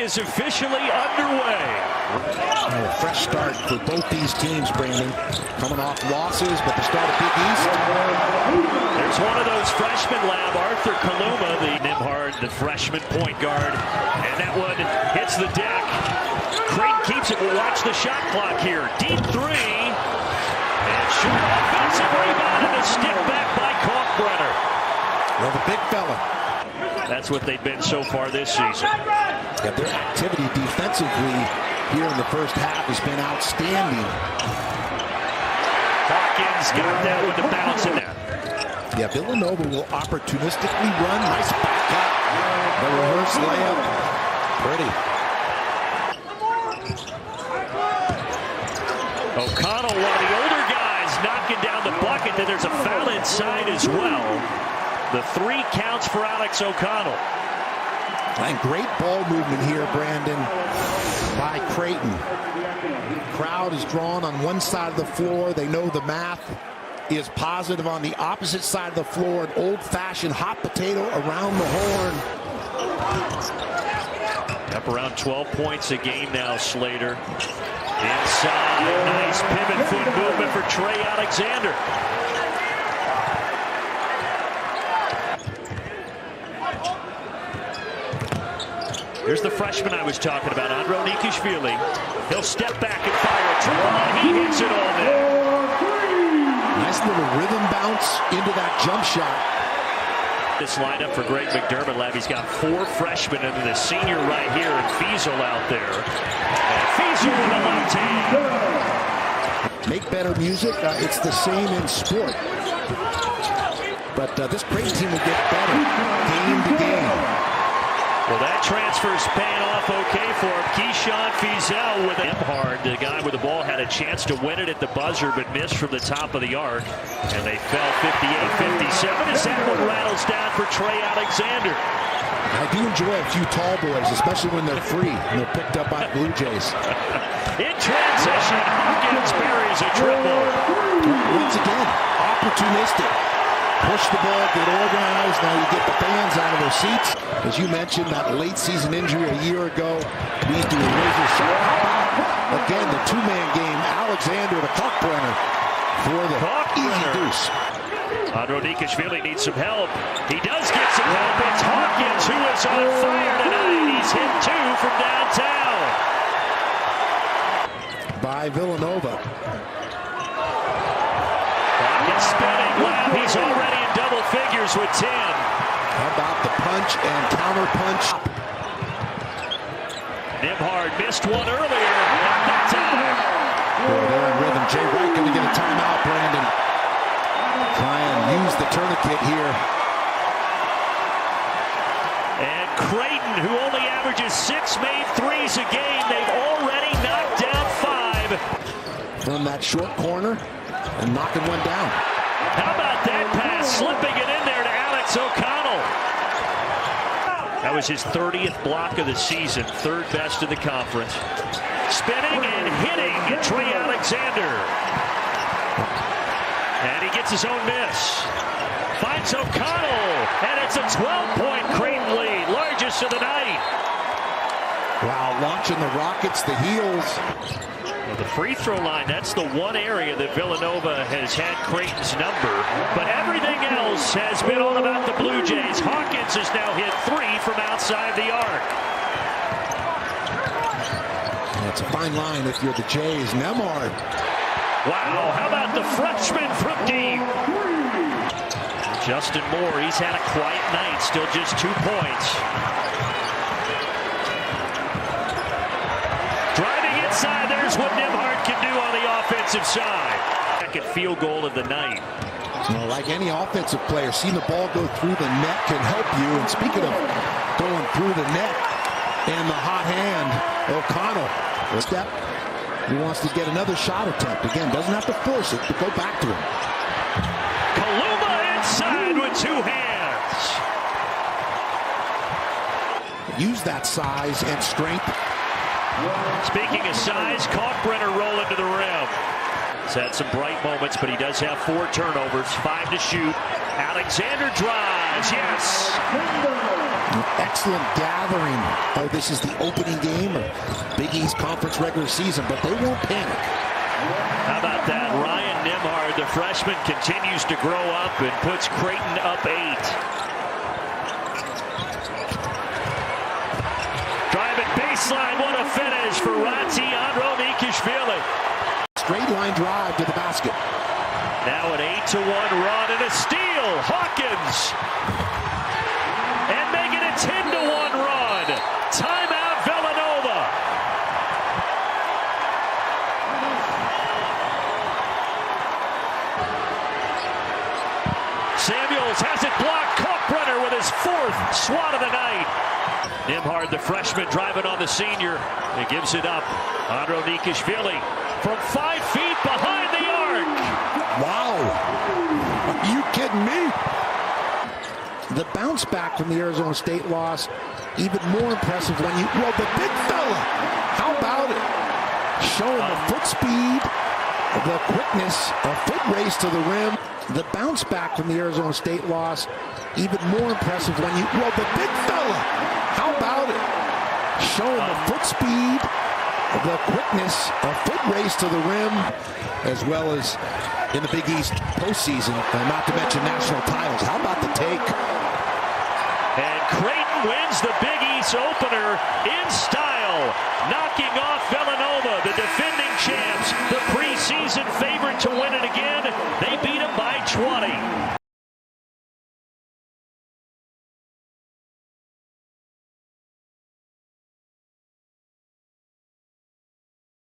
is officially underway. A fresh start for both these teams, Brandon. Coming off losses, but the start of Big East. There's one of those freshmen, Lab, Arthur Kaluma, the Nimhard, the freshman point guard. And that one hits the deck. Creighton keeps it. We'll watch the shot clock here. Deep three. And short offensive rebound and a stick back by Kalkbrenner. Well, the big fella. That's what they've been so far this season. Yeah, their activity defensively here in the first half has been outstanding. Hawkins got that one to bounce in there. Yeah, Villanova will opportunistically run. Nice back cut. The reverse layup. Pretty. O'Connell, one of the older guys, knocking down the bucket. Then there's a foul inside as well. The three counts for Alex O'Connell. And great ball movement here, Brandon, by Creighton. Crowd is drawn on one side of the floor. They know the math is positive on the opposite side of the floor. An old-fashioned hot potato around the horn. Up around 12 points a game now, Slater. Inside, nice pivot foot movement for Trey Alexander. Here's the freshman I was talking about, Andro Nikishvili. He'll step back and fire a triple, and he hits it all there. Nice little rhythm bounce into that jump shot. This lineup for Greg McDermott, Lab, he's got four freshmen and the senior right here, and Fiesel out there. And Fiesel with a left hand. Make better music. It's the same in sport. But this Creighton team will get better game to game. Well, that transfer's paying off okay for him. Keyshawn Fiesel with Nimhard. The guy with the ball had a chance to win it at the buzzer, but missed from the top of the arc. And they fell 58-57 as that one rattles down for Trey Alexander. I do enjoy a few tall boys, especially when they're free and they're picked up by Blue Jays. In transition, Hawkins buries a triple. Once again, opportunistic. Push the ball, get organized. Now you get the fans out of their seats. As you mentioned, that late season injury a year ago leads to a razor shot. Again, the two-man game. Alexander to Kalkbrenner for the easy deuce. Andro Nikishvili needs some help. He does get some help. It's Hawkins who is on fire tonight. He's hit two from downtown. By Villanova. Hawkins spinning left. He's already in double figures with 10. How about the punch and counter punch? Nimhard missed one earlier. Not that time. Boy, they're in rhythm. Jay Wright going to get a timeout, Brandon. Try and use the tourniquet here. And Creighton, who only averages 6 made threes a game, they've already knocked down 5. From that short corner and knocking one down. How about that pass? Slipping it in there to Alex O'Connell. That was his 30th block of the season, third best in the conference. Spinning and hitting Trey Alexander. And he gets his own miss. Finds O'Connell, and it's a 12-point Creighton lead, largest of the night. Wow, launching the Rockets, the heels. Well, the free throw line, that's the one area that Villanova has had Creighton's number. But everything else has been all about the Blue Jays. Hawkins has now hit 3 from outside the arc. That's a fine line if you're the Jays. Nimhard. Wow, how about the freshman from deep? Justin Moore, he's had a quiet night, still just 2 points. Driving inside, there's what Nimhard can do on the offensive side. Second field goal of the night. Well, like any offensive player, seeing the ball go through the net can help you. And speaking of going through the net and the hot hand, O'Connell, a step. He wants to get another shot attempt. Again, doesn't have to force it, but go back to him. Kaluma inside with 2 hands. Use that size and strength. Speaking of size, Kalkbrenner rolling to the rim. He's had some bright moments, but he does have 4 turnovers, 5 to shoot. Alexander drives, yes. An excellent gathering. Oh, this is the opening game of Big East Conference regular season, but they won't panic. How about that? Ryan Nembhard, the freshman, continues to grow up and puts Creighton up 8. Driving baseline, what a finish for Rati Andronikishvili. Straight line drive to the basket. Now an 8-1 run and a steal. Hawkins. And making a 10-1 run. Timeout Villanova. Samuels has it blocked. Kalkbrenner with his 4th swat of the night. Nembhard, the freshman, driving on the senior. He gives it up. Andronikishvili from 5 feet behind the arc. Wow. Are you kidding me? The bounce back from the Arizona State loss, even more impressive when you, well, the big fella, how about it? Showing the foot speed, the quickness, a foot race to the rim. The bounce back from the Arizona State loss, even more impressive when you, well, the big fella, how about it? Showing the foot speed, the quickness, a foot race to the rim, as well as in the Big East postseason, not to mention national titles. How about the take? And Creighton wins the Big East opener in style, knocking off Villanova, the defending champs, the preseason favorite to win it again. They beat them by 20.